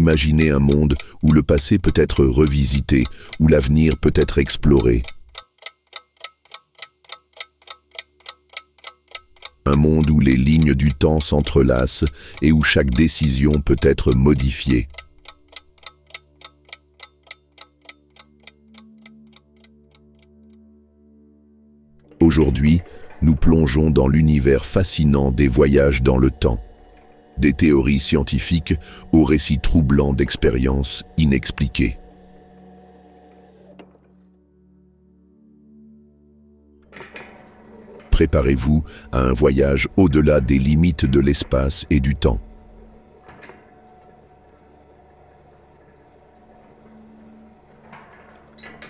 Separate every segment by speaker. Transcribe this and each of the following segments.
Speaker 1: Imaginez un monde où le passé peut être revisité, où l'avenir peut être exploré. Un monde où les lignes du temps s'entrelacent et où chaque décision peut être modifiée. Aujourd'hui, nous plongeons dans l'univers fascinant des voyages dans le temps. Des théories scientifiques aux récits troublants d'expériences inexpliquées. Préparez-vous à un voyage au-delà des limites de l'espace et du temps.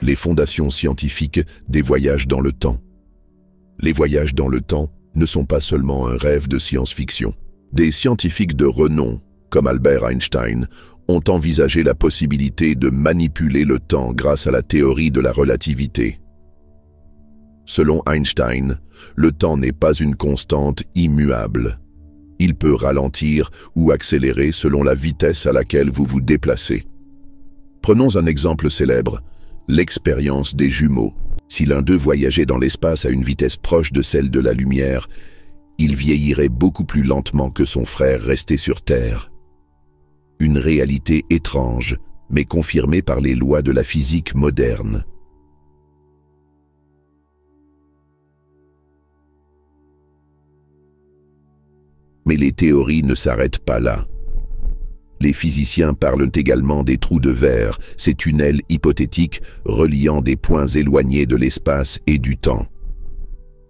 Speaker 1: Les fondations scientifiques des voyages dans le temps. Les voyages dans le temps ne sont pas seulement un rêve de science-fiction. Des scientifiques de renom, comme Albert Einstein, ont envisagé la possibilité de manipuler le temps grâce à la théorie de la relativité. Selon Einstein, le temps n'est pas une constante immuable. Il peut ralentir ou accélérer selon la vitesse à laquelle vous vous déplacez. Prenons un exemple célèbre, l'expérience des jumeaux. Si l'un d'eux voyageait dans l'espace à une vitesse proche de celle de la lumière, il vieillirait beaucoup plus lentement que son frère resté sur Terre. Une réalité étrange, mais confirmée par les lois de la physique moderne. Mais les théories ne s'arrêtent pas là. Les physiciens parlent également des trous de verre, ces tunnels hypothétiques reliant des points éloignés de l'espace et du temps.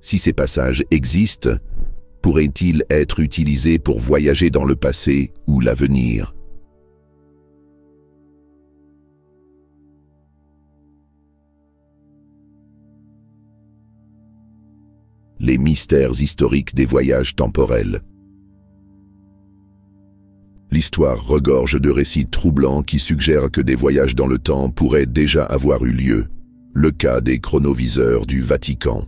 Speaker 1: Si ces passages existent, pourraient-ils être utilisés pour voyager dans le passé ou l'avenir? Les mystères historiques des voyages temporels. L'histoire regorge de récits troublants qui suggèrent que des voyages dans le temps pourraient déjà avoir eu lieu. Le cas des chronoviseurs du Vatican.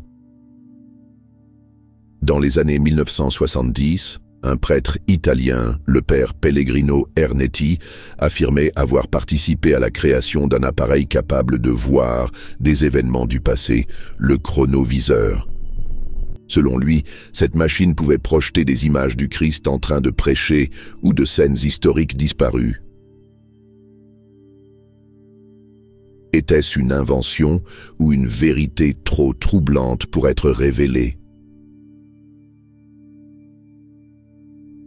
Speaker 1: Dans les années 1970, un prêtre italien, le père Pellegrino Ernetti, affirmait avoir participé à la création d'un appareil capable de voir des événements du passé, le chronoviseur. Selon lui, cette machine pouvait projeter des images du Christ en train de prêcher ou de scènes historiques disparues. Était-ce une invention ou une vérité trop troublante pour être révélée?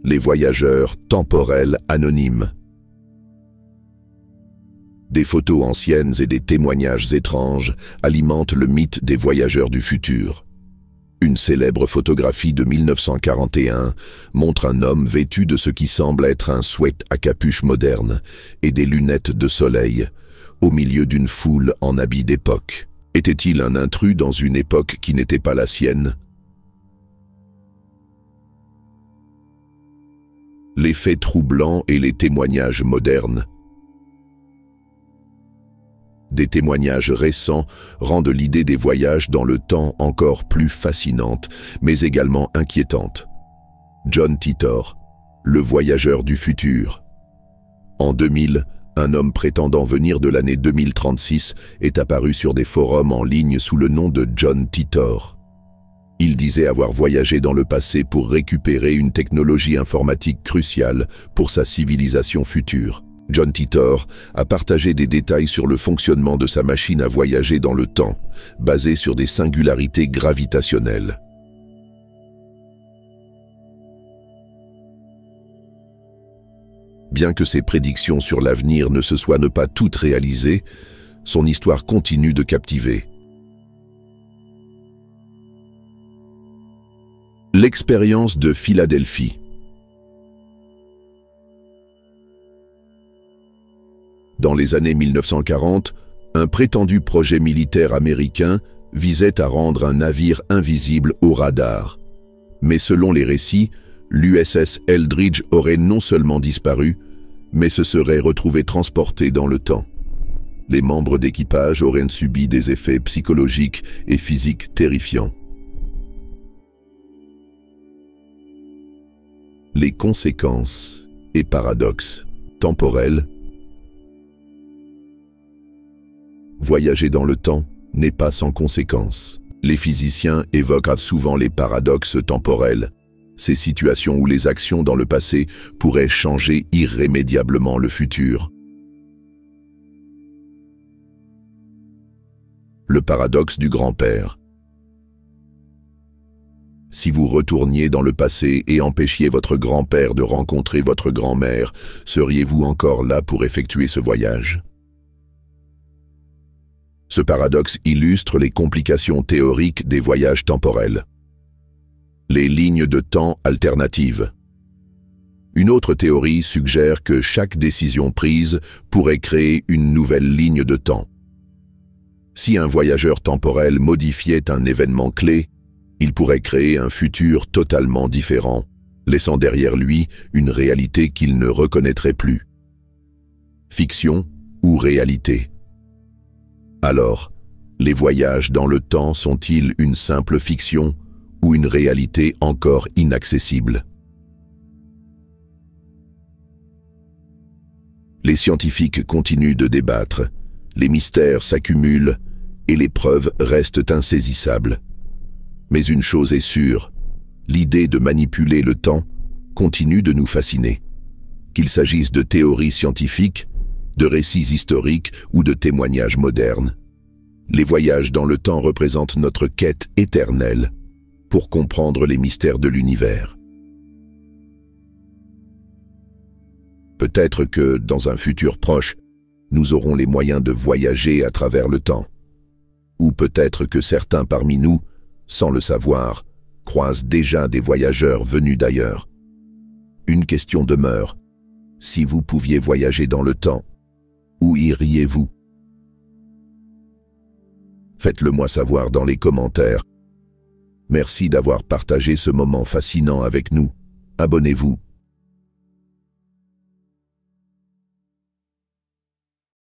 Speaker 1: Les voyageurs temporels anonymes. Des photos anciennes et des témoignages étranges alimentent le mythe des voyageurs du futur. Une célèbre photographie de 1941 montre un homme vêtu de ce qui semble être un sweat à capuche moderne et des lunettes de soleil, au milieu d'une foule en habits d'époque. Était-il un intrus dans une époque qui n'était pas la sienne? Les faits troublants et les témoignages modernes. Des témoignages récents rendent l'idée des voyages dans le temps encore plus fascinante, mais également inquiétante. John Titor, le voyageur du futur. En 2000, un homme prétendant venir de l'année 2036 est apparu sur des forums en ligne sous le nom de John Titor. Il disait avoir voyagé dans le passé pour récupérer une technologie informatique cruciale pour sa civilisation future. John Titor a partagé des détails sur le fonctionnement de sa machine à voyager dans le temps, basée sur des singularités gravitationnelles. Bien que ses prédictions sur l'avenir ne se soient pas toutes réalisées, son histoire continue de captiver. L'expérience de Philadelphie. Dans les années 1940, un prétendu projet militaire américain visait à rendre un navire invisible au radar. Mais selon les récits, l'USS Eldridge aurait non seulement disparu, mais se serait retrouvé transporté dans le temps. Les membres d'équipage auraient subi des effets psychologiques et physiques terrifiants. Les conséquences et paradoxes temporels Voyager dans le temps n'est pas sans conséquences. Les physiciens évoquent souvent les paradoxes temporels, ces situations où les actions dans le passé pourraient changer irrémédiablement le futur. Le paradoxe du grand-père. Si vous retourniez dans le passé et empêchiez votre grand-père de rencontrer votre grand-mère, seriez-vous encore là pour effectuer ce voyage? Ce paradoxe illustre les complications théoriques des voyages temporels. Les lignes de temps alternatives. Une autre théorie suggère que chaque décision prise pourrait créer une nouvelle ligne de temps. Si un voyageur temporel modifiait un événement clé, il pourrait créer un futur totalement différent, laissant derrière lui une réalité qu'il ne reconnaîtrait plus. Fiction ou réalité? Alors, les voyages dans le temps sont-ils une simple fiction ou une réalité encore inaccessible? Les scientifiques continuent de débattre, les mystères s'accumulent et les preuves restent insaisissables. Mais une chose est sûre, l'idée de manipuler le temps continue de nous fasciner. Qu'il s'agisse de théories scientifiques, de récits historiques ou de témoignages modernes. Les voyages dans le temps représentent notre quête éternelle pour comprendre les mystères de l'univers. Peut-être que, dans un futur proche, nous aurons les moyens de voyager à travers le temps. Ou peut-être que certains parmi nous, sans le savoir, croisent déjà des voyageurs venus d'ailleurs. Une question demeure. Si vous pouviez voyager dans le temps, où iriez-vous? Faites-le moi savoir dans les commentaires. Merci d'avoir partagé ce moment fascinant avec nous. Abonnez-vous